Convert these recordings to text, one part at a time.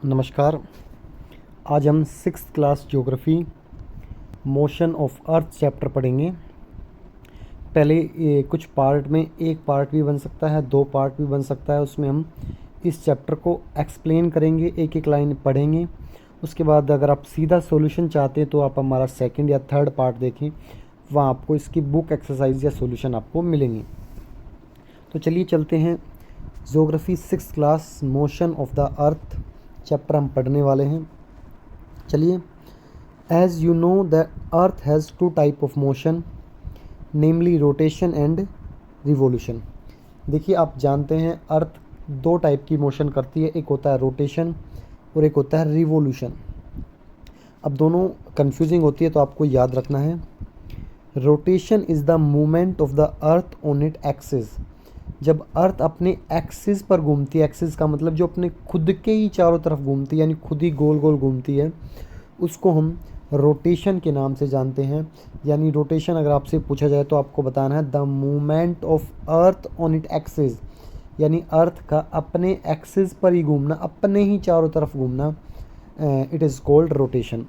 नमस्कार। आज हम 6th class geography motion of earth chapter पढ़ेंगे। पहले ये कुछ पार्ट में एक पार्ट भी बन सकता है, दो पार्ट भी बन सकता है। उसमें हम इस चैप्टर को एक्सप्लेन करेंगे, एक एक लाइन पढ़ेंगे। उसके बाद अगर आप सीधा सॉल्यूशन चाहते हैं तो आप हमारा सेकंड या थर्ड पार्ट देखें, वहाँ आपको इसकी बुक एक्सरसाइज या सॉल्यूशन आपको मिलेंगे। तो चलिए चलते हैं। Geography 6th class motion of the earth chapter हम पढ़ने वाले हैं। चलिए। As you know the earth has two type of motion, namely rotation and revolution. देखिए, आप जानते हैं अर्थ दो टाइप की मोशन करती है, एक होता है रोटेशन और एक होता है रिवोल्यूशन। अब दोनों कंफ्यूजिंग होती है तो आपको याद रखना है। Rotation is the movement of the earth on it axis. जब अर्थ अपने एक्सिस पर घूमती है, एक्सिस का मतलब जो अपने खुद के ही चारों तरफ घूमती है, यानी खुद ही गोल गोल घूमती है, उसको हम रोटेशन के नाम से जानते हैं। यानी रोटेशन अगर आपसे पूछा जाए तो आपको बताना है the movement of earth on it axis, यानी अर्थ का अपने एक्सिस पर ही घूमना, अपने ही चारों तरफ घूमना, it is called rotation.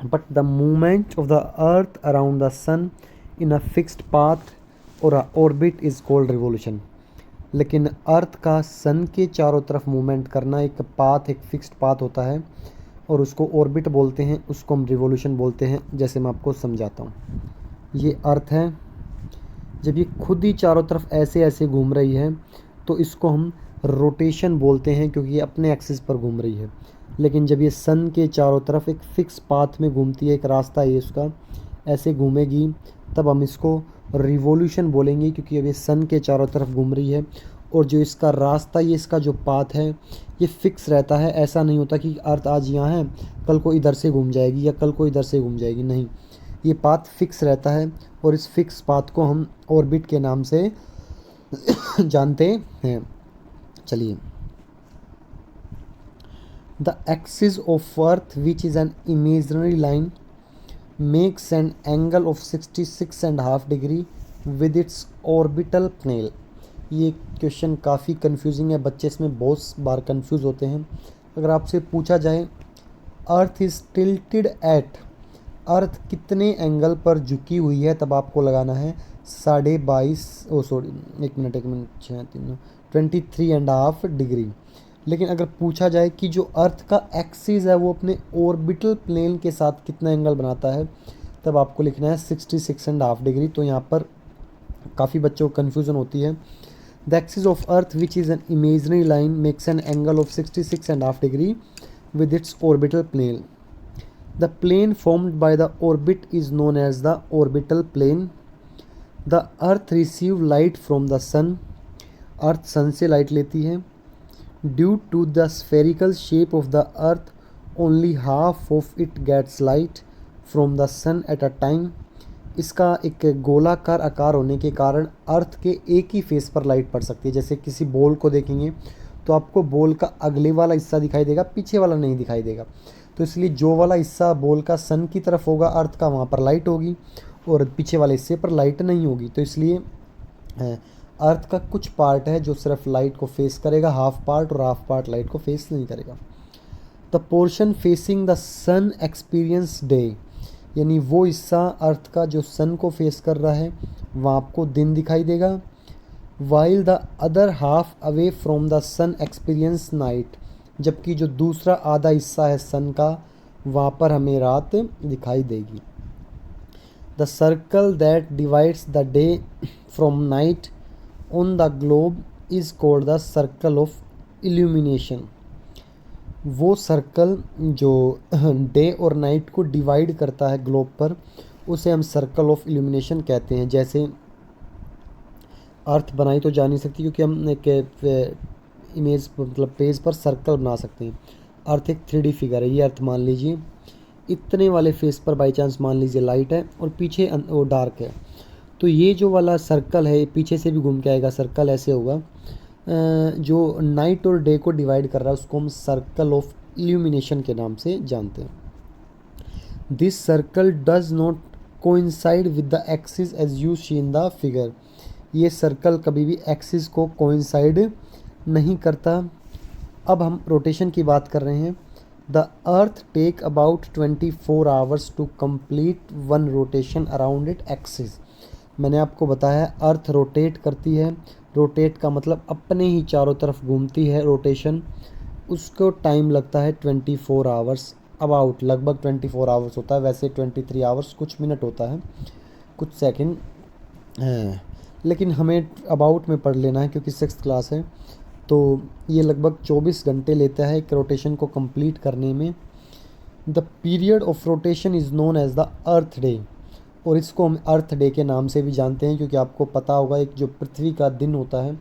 But the movement of the earth around the sun in a fixed path और ऑर्बिट इज़ कॉल्ड रिवोल्यूशन। लेकिन अर्थ का सन के चारों तरफ मूवमेंट करना एक पाथ, एक फिक्स्ड पाथ होता है और उसको ऑर्बिट बोलते हैं, उसको हम रिवोल्यूशन बोलते हैं। जैसे मैं आपको समझाता हूँ, ये अर्थ है, जब ये खुद ही चारों तरफ ऐसे ऐसे घूम रही है तो इसको हम रोटेशन बोलते हैं, क्योंकि ये अपने एक्सिस पर घूम रही है। लेकिन जब ये सन के चारों तरफ एक फिक्स पाथ में घूमती है, एक रास्ता है उसका, ऐसे घूमेगी, तब हम इसको रिवोल्यूशन बोलेंगे, क्योंकि अब ये सन के चारों तरफ घूम रही है और जो इसका रास्ता, ये इसका जो पाथ है, ये फिक्स रहता है। ऐसा नहीं होता कि अर्थ आज यहाँ है, कल को इधर से घूम जाएगी या कल को इधर से घूम जाएगी, नहीं, ये पाथ फिक्स रहता है और इस फिक्स पाथ को हम ऑर्बिट के नाम से जानते हैं। चलिए। The axis of earth which is an imaginary line makes an angle of 66.5 degree with its orbital plane। ये क्वेश्चन काफ़ी कंफ्यूजिंग है, बच्चे इसमें बहुत बार कंफ्यूज होते हैं। अगर आपसे पूछा जाए अर्थ इज टिल्टेड एट, अर्थ कितने एंगल पर झुकी हुई है, तब आपको लगाना है 23.5 डिग्री। लेकिन अगर पूछा जाए कि जो अर्थ का एक्सिस है वो अपने ऑर्बिटल प्लेन के साथ कितना एंगल बनाता है, तब आपको लिखना है 66.5 डिग्री। तो यहाँ पर काफ़ी बच्चों को कन्फ्यूज़न होती है। The axis of earth which is an imaginary line makes an angle of 66.5 degree with its orbital plane. The plane formed by the orbit is known as the orbital plane. The earth receive light from the sun, earth sun से light लेती है। Due to the spherical shape of the earth, only half of it gets light from the sun at a time। इसका एक गोलाकार आकार होने के कारण अर्थ के एक ही फेस पर लाइट पड़ सकती है। जैसे किसी बॉल को देखेंगे तो आपको बॉल का अगले वाला हिस्सा दिखाई देगा, पीछे वाला नहीं दिखाई देगा। तो इसलिए जो वाला हिस्सा बॉल का सन की तरफ होगा अर्थ का, वहाँ पर लाइट होगी और पीछे वाले हिस्से पर लाइट नहीं होगी। तो इसलिए अर्थ का कुछ पार्ट है जो सिर्फ लाइट को फेस करेगा, हाफ पार्ट, और हाफ पार्ट लाइट को फेस नहीं करेगा। The portion facing the sun experience day, यानी वो हिस्सा अर्थ का जो सन को फेस कर रहा है वहाँ आपको दिन दिखाई देगा। While the other half away from the sun experience night, जबकि जो दूसरा आधा हिस्सा है सन का, वहाँ पर हमें रात दिखाई देगी। The circle that divides the day from night on the globe is called the circle of illumination. वो सर्कल जो डे और नाइट को डिवाइड करता है ग्लोब पर, उसे हम सर्कल ऑफ इल्यूमिनेशन कहते हैं। जैसे अर्थ बनाई तो जा नहीं सकती, क्योंकि हम एक इमेज मतलब पेज पर सर्कल बना सकते हैं। अर्थ एक 3D फिगर है। ये अर्थ मान लीजिए इतने वाले फेस पर बाई चांस मान लीजिए लाइट है और पीछे वो डार्क है, तो ये जो वाला सर्कल है पीछे से भी घूम के आएगा, सर्कल ऐसे होगा। जो नाइट और डे को डिवाइड कर रहा है उसको हम सर्कल ऑफ इल्यूमिनेशन के नाम से जानते हैं। This circle does not coincide with the axis as you see in the figure. ये सर्कल कभी भी एक्सिस को कोइंसाइड नहीं करता। अब हम रोटेशन की बात कर रहे हैं। The earth take about 24 hours to complete one rotation around it axis. मैंने आपको बताया अर्थ रोटेट करती है, रोटेट का मतलब अपने ही चारों तरफ घूमती है रोटेशन, उसको टाइम लगता है 24 आवर्स, अबाउट लगभग 24 आवर्स होता है, वैसे 23 आवर्स कुछ मिनट होता है, कुछ सेकंड हैं, लेकिन हमें अबाउट में पढ़ लेना है क्योंकि 6th क्लास है। तो ये लगभग 24 घंटे लेता है एक रोटेशन को कंप्लीट करने में। The period of rotation is known as the earth day, और इसको हम अर्थ डे के नाम से भी जानते हैं क्योंकि आपको पता होगा एक जो पृथ्वी का दिन होता है,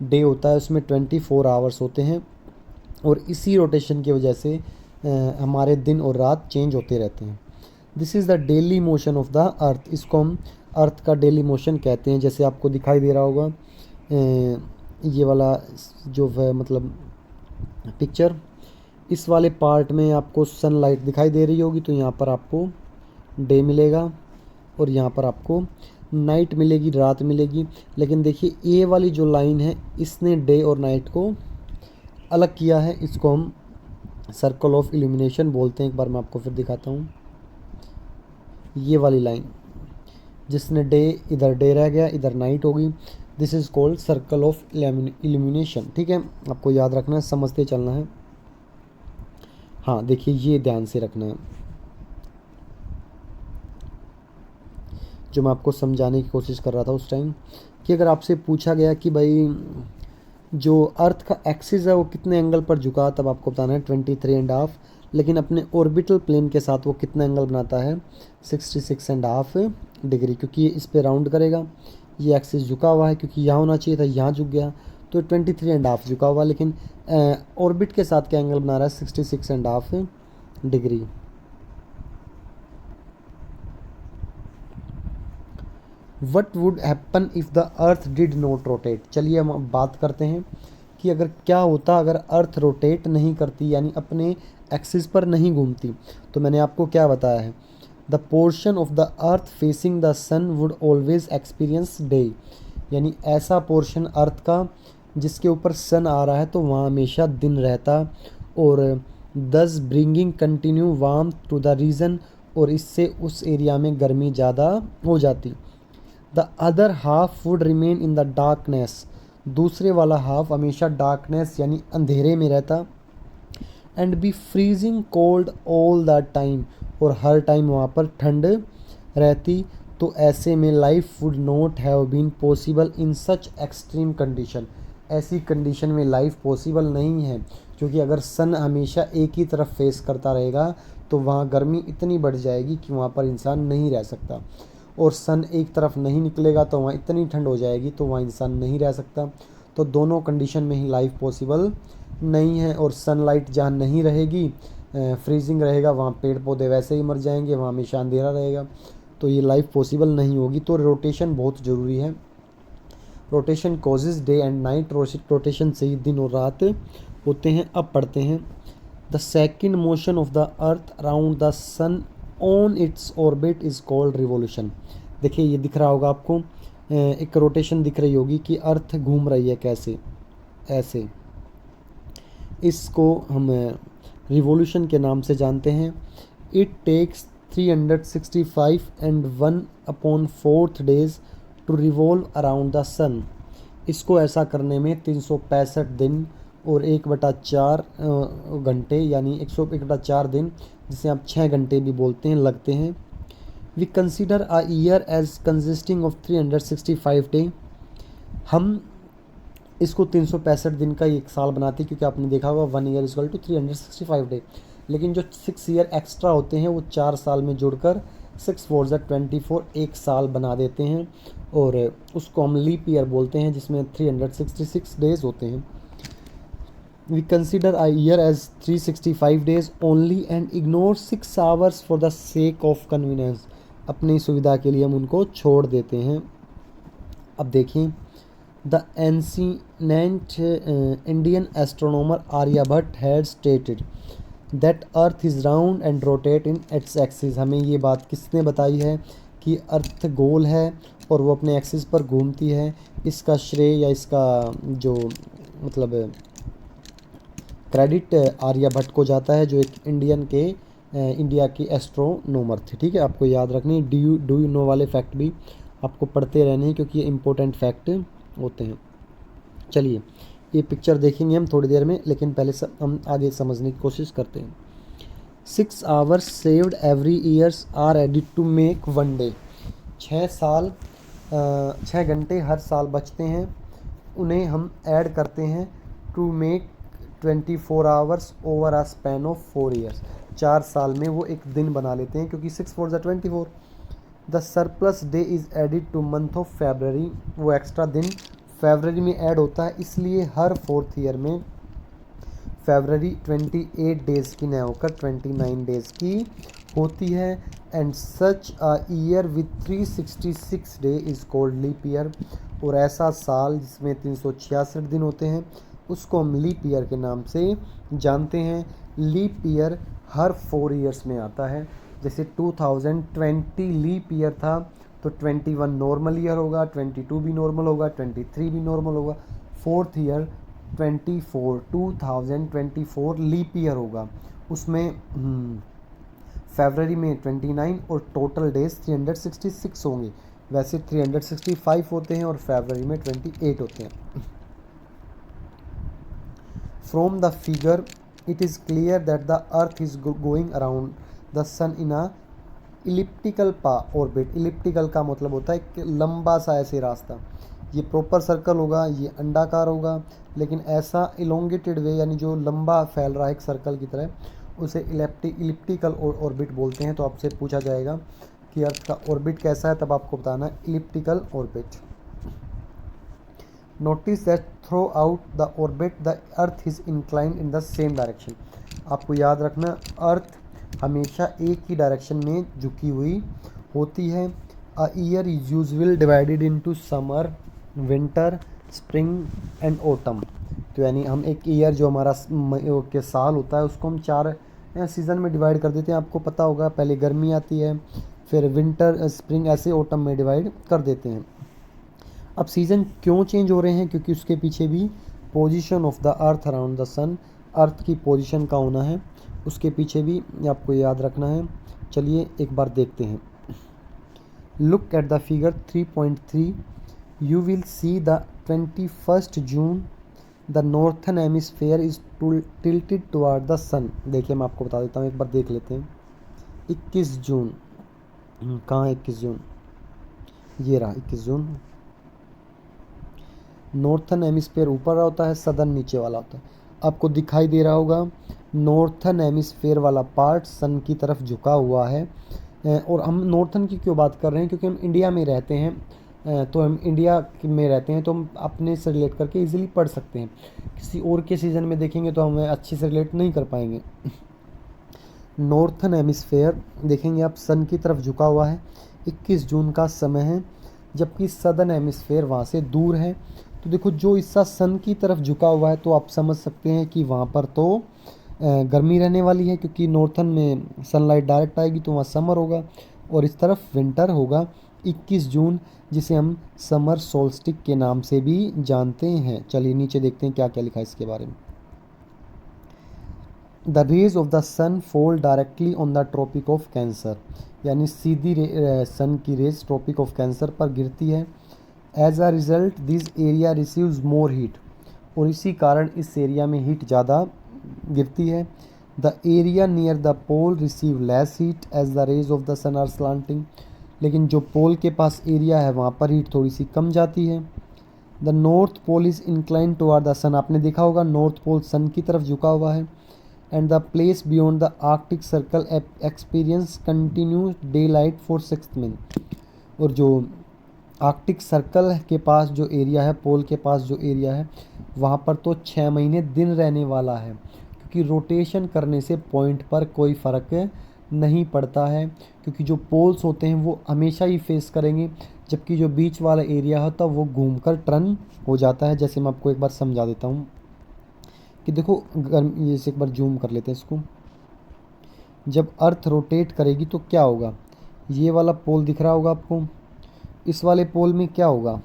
डे होता है, उसमें 24 आवर्स होते हैं, और इसी रोटेशन की वजह से हमारे दिन और रात चेंज होते रहते हैं। This is the daily motion of the अर्थ, इसको हम अर्थ का डेली मोशन कहते हैं। जैसे आपको दिखाई दे रहा होगा ये वाला जो है मतलब पिक्चर, इस वाले पार्ट में आपको सनलाइट दिखाई दे रही होगी, तो यहाँ पर आपको डे मिलेगा और यहाँ पर आपको नाइट मिलेगी, रात मिलेगी। लेकिन देखिए ये वाली जो लाइन है इसने डे और नाइट को अलग किया है, इसको हम सर्कल ऑफ इल्यूमिनेशन बोलते हैं। एक बार मैं आपको फिर दिखाता हूँ, ये वाली लाइन जिसने डे, इधर डे रह गया, इधर नाइट होगी, this is called circle of illumination. ठीक है, आपको याद रखना है, समझते चलना है। हाँ देखिए ये ध्यान से रखना है जो मैं आपको समझाने की कोशिश कर रहा था उस टाइम, कि अगर आपसे पूछा गया कि भाई जो अर्थ का एक्सिस है वो कितने एंगल पर झुका, तब आपको बताना है 23.5, लेकिन अपने ऑर्बिटल प्लेन के साथ वो कितना एंगल बनाता है 66.5 डिग्री, क्योंकि ये इस पे राउंड करेगा, ये एक्सिस झुका हुआ है क्योंकि यहाँ होना चाहिए था, यहाँ झुक गया, तो 23.5 झुका हुआ, लेकिन ऑर्बिट के साथ क्या एंगल बना रहा है 66.5 degree. What would happen if the earth did not rotate. चलिए हम अब बात करते हैं कि अगर क्या होता अगर अर्थ रोटेट नहीं करती, यानी अपने एक्सिस पर नहीं घूमती। तो मैंने आपको क्या बताया है, the portion of the earth facing the sun would always experience day, यानी ऐसा पोर्शन अर्थ का जिसके ऊपर सन आ रहा है तो वहाँ हमेशा दिन रहता, और thus bringing continue warm to the region, और इससे उस एरिया में गर्मी ज़्यादा हो जाती। The other half would remain in the darkness, दूसरे वाला हाफ हमेशा डार्कनेस यानी अंधेरे में रहता, and be freezing cold all the time, और हर टाइम वहाँ पर ठंड रहती। तो ऐसे में life would not have been possible in such extreme condition, ऐसी कंडीशन में लाइफ पॉसिबल नहीं है, क्योंकि अगर सन हमेशा एक ही तरफ फेस करता रहेगा तो वहाँ गर्मी इतनी बढ़ जाएगी कि वहाँ पर इंसान नहीं रह सकता, और सन एक तरफ नहीं निकलेगा तो वहाँ इतनी ठंड हो जाएगी तो वहाँ इंसान नहीं रह सकता। तो दोनों कंडीशन में ही लाइफ पॉसिबल नहीं है, और सनलाइट जहाँ नहीं रहेगी, फ्रीजिंग रहेगा, वहाँ पेड़ पौधे वैसे ही मर जाएंगे, वहाँ हमेशा अंधेरा रहेगा, तो ये लाइफ पॉसिबल नहीं होगी। तो रोटेशन बहुत ज़रूरी है। Rotation causes day and night, rotation से ही दिन और रात होते हैं। अब पढ़ते हैं the second motion of the earth around the sun on its orbit is called revolution. देखिए ये दिख रहा होगा आपको, एक रोटेशन दिख रही होगी कि अर्थ घूम रही है कैसे, ऐसे, इसको हम रिवोल्यूशन के नाम से जानते हैं। It takes 365 and 1/4 days to revolve around the sun, इसको ऐसा करने में 365 दिन और 1/4 घंटे, यानी 101/4 दिन, जिसे आप 6 घंटे भी बोलते हैं, लगते हैं। We consider a year as consisting of 365 day, हम इसको 365 दिन का एक साल बनाते हैं, क्योंकि आपने देखा होगा 1 ईयर इक्वल टू 365 डे, लेकिन जो 6 ईयर एक्स्ट्रा होते हैं वो 4 साल में जुड़कर 6 4 24 एक साल बना देते हैं, और उसको हम लीप ईयर बोलते हैं, जिसमें 366 डेज होते हैं। We consider a year as 365 days only and ignore 6 hours for the sake of convenience, अपनी सुविधा के लिए हम उनको छोड़ देते हैं। अब देखें, the ancient Indian astronomer Aryabhatta had stated that earth is round and rotate in its axis. हमें ये बात किसने बताई है कि अर्थ गोल है और वो अपने एक्सिस पर घूमती है। इसका श्रेय या इसका जो मतलब क्रेडिट आर्यभट्ट को जाता है, जो एक इंडिया के एस्ट्रोनोमर थे। ठीक है, आपको याद रखनी है। डू यू नो वाले फैक्ट भी आपको पढ़ते रहने हैं, क्योंकि ये इंपॉर्टेंट फैक्ट होते हैं। चलिए, ये पिक्चर देखेंगे हम थोड़ी देर में, लेकिन पहले हम आगे समझने की कोशिश करते हैं। 6 hours saved every years are added to make one day। 6 घंटे हर साल बचते हैं, उन्हें हम ऐड करते हैं to make 24 hours over a span of 4 years। 4 साल में वो एक दिन बना लेते हैं, क्योंकि 6 4 ज़ा 24। The surplus day is added to month of February. वो एक्स्ट्रा दिन फेबररी में ऐड होता है, इसलिए हर 4th ईयर में फेबररी 28 डेज़ की न होकर 29 डेज़ की होती है। And such a year with 366 day is called leap year. और ऐसा साल जिसमें 366 दिन होते हैं, उसको हम लीप ईयर के नाम से जानते हैं। लीप ईयर हर 4 ईयर्स में आता है। जैसे 2020 लीप ईयर था, तो 21 नॉर्मल ईयर होगा, 22 भी नॉर्मल होगा, 23 भी नॉर्मल होगा। 4th ईयर 2024 लीप ईयर होगा। उसमें फरवरी में 29 और टोटल डेज 366 होंगे। वैसे 365 होते हैं और फरवरी में 28 होते हैं। From the figure it is clear that the earth is going around the sun in a elliptical orbit. Elliptical का मतलब होता है कि लंबा सा ऐसे रास्ता। ये प्रॉपर सर्कल होगा, ये अंडाकार होगा, लेकिन ऐसा इलोंगेटेड वे, यानी जो लंबा फैल रहा है एक सर्कल की तरह, उसे इलिप्टिकल ऑर्बिट बोलते हैं। तो आपसे पूछा जाएगा कि अर्थ का ऑर्बिट कैसा है, तब आपको बताना है elliptical orbit. Notice that through out the orbit the earth is inclined in the same direction. आपको याद रखना, अर्थ हमेशा एक ही डायरेक्शन में झुकी हुई होती है। A year is usually divided into summer, winter, spring and autumn. तो यानी हम एक ईयर जो हमारा के साल होता है, उसको हम 4 सीज़न में डिवाइड कर देते हैं। आपको पता होगा, पहले गर्मी आती है, फिर विंटर, स्प्रिंग, ऐसे ऑटम में डिवाइड कर देते हैं। अब सीज़न क्यों चेंज हो रहे हैं? क्योंकि उसके पीछे भी position of the earth around the sun, earth की पोजीशन का होना है, उसके पीछे भी आपको याद रखना है। चलिए एक बार देखते हैं। Look at the figure 3.3। You will see the 21st June the northern hemisphere is tilted toward the sun। देखिए मैं आपको बता देता हूँ, एक बार देख लेते हैं। 21 जून, कहाँ 21 जून? ये रहा 21 जून। नॉर्थन हेमिस्फेयर ऊपर होता है, सदर्न नीचे वाला होता है। आपको दिखाई दे रहा होगा, नॉर्थन हेमिस्फेयर वाला पार्ट सन की तरफ झुका हुआ है। और हम नॉर्थन की क्यों बात कर रहे हैं? क्योंकि हम इंडिया में रहते हैं, तो हम इंडिया में रहते हैं, तो हम अपने से रिलेट करके इजीली पढ़ सकते हैं। किसी और के सीज़न में देखेंगे तो हमें अच्छे से रिलेट नहीं कर पाएंगे। नॉर्थन हेमिस्फेयर देखेंगे आप, सन की तरफ झुका हुआ है, 21 जून का समय है, जबकि सदर्न हेमिस्फेयर वहाँ से दूर है। तो देखो, जो हिस्सा सन की तरफ झुका हुआ है, तो आप समझ सकते हैं कि वहाँ पर तो गर्मी रहने वाली है, क्योंकि नॉर्थन में सनलाइट डायरेक्ट आएगी, तो वहाँ समर होगा, और इस तरफ विंटर होगा। 21 जून, जिसे हम समर सोल्स्टिक के नाम से भी जानते हैं। चलिए नीचे देखते हैं क्या क्या लिखा है इसके बारे में। The rays of the sun fall directly on the Tropic of Cancer. यानी सीधी सन की रेज ट्रॉपिक ऑफ कैंसर पर गिरती है। As a result this area receives more heat. और इसी कारण इस एरिया में हीट ज़्यादा गिरती है। The area near the pole receive less heat as the rays of the sun are slanting. लेकिन जो पोल के पास एरिया है, वहाँ पर हीट थोड़ी सी कम जाती है। The north pole is incline toward the sun. आपने देखा होगा, नॉर्थ पोल सन की तरफ झुका हुआ है। And the place beyond the Arctic circle experience continue day light for 6 month. और जो आर्कटिक सर्कल के पास जो एरिया है, पोल के पास जो एरिया है, वहाँ पर तो 6 महीने दिन रहने वाला है, क्योंकि रोटेशन करने से पॉइंट पर कोई फ़र्क नहीं पड़ता है, क्योंकि जो पोल्स होते हैं वो हमेशा ही फेस करेंगे, जबकि जो बीच वाला एरिया होता है वो घूमकर टर्न हो जाता है। जैसे मैं आपको एक बार समझा देता हूँ कि देखो, ये से एक बार जूम कर लेते हैं इसको। जब अर्थ रोटेट करेगी तो क्या होगा? ये वाला पोल दिख रहा होगा आपको, इस वाले पोल में क्या होगा?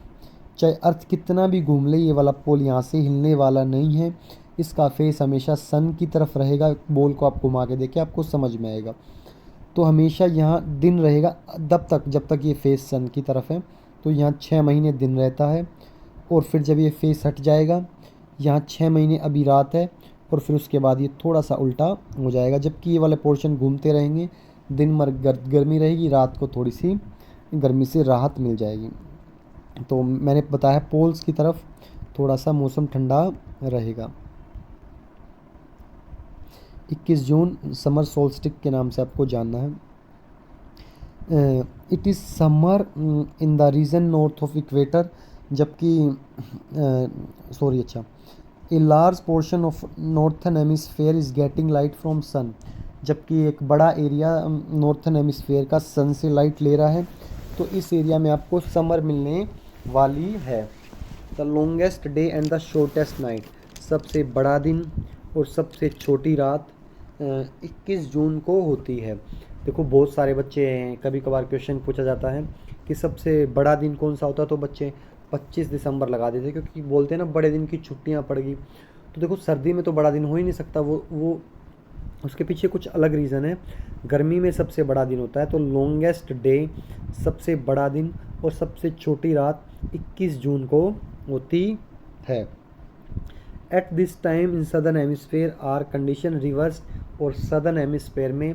चाहे अर्थ कितना भी घूम ले, ये वाला पोल यहाँ से हिलने वाला नहीं है। इसका फेस हमेशा सन की तरफ रहेगा। बॉल को आप घुमा के देखिए, आपको समझ में आएगा। तो हमेशा यहाँ दिन रहेगा जब तक ये फेस सन की तरफ है। तो यहाँ 6 महीने दिन रहता है, और फिर जब ये फेस हट जाएगा, यहाँ 6 महीने अभी रात है, और फिर उसके बाद ये थोड़ा सा उल्टा हो जाएगा। जबकि ये वाले पोर्शन घूमते रहेंगे, दिन भर गर्मी रहेगी, रात को थोड़ी सी गर्मी से राहत मिल जाएगी। तो मैंने बताया पोल्स की तरफ थोड़ा सा मौसम ठंडा रहेगा। 21 जून समर सोल्स्टिस के नाम से आपको जानना है। It is summer in the region north of equator, जबकि a large portion of northern hemisphere is getting light from sun, जबकि एक बड़ा एरिया नॉर्थन हेमिस्फेयर का सन से लाइट ले रहा है। तो इस एरिया में आपको समर मिलने वाली है। The longest day and the shortest night, सबसे बड़ा दिन और सबसे छोटी रात 21 जून को होती है। देखो बहुत सारे बच्चे हैं, कभी कभार क्वेश्चन पूछा जाता है कि सबसे बड़ा दिन कौन सा होता है, तो बच्चे 25 दिसंबर लगा देते, क्योंकि बोलते हैं ना बड़े दिन की छुट्टियां पड़ गई। तो देखो सर्दी में तो बड़ा दिन हो ही नहीं सकता, वो उसके पीछे कुछ अलग रीज़न है। गर्मी में सबसे बड़ा दिन होता है। तो लॉन्गेस्ट डे, सबसे बड़ा दिन, और सबसे छोटी रात 21 जून को होती है। At this time in southern hemisphere are condition reverse, और सदर्न हेमिस्फेयर में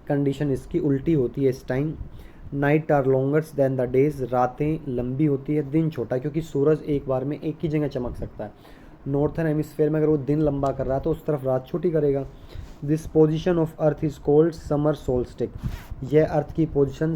कंडीशन इसकी उल्टी होती है। इस time night are longer than the days, रातें लंबी होती है, दिन छोटा, क्योंकि सूरज एक बार में एक ही जगह चमक सकता है। नॉर्थन हेमिस्फेयर में अगर वो दिन लंबा कर रहा है तो उस तरफ रात छोटी करेगा। This position of earth is called summer solstice, यह अर्थ की पोजिशन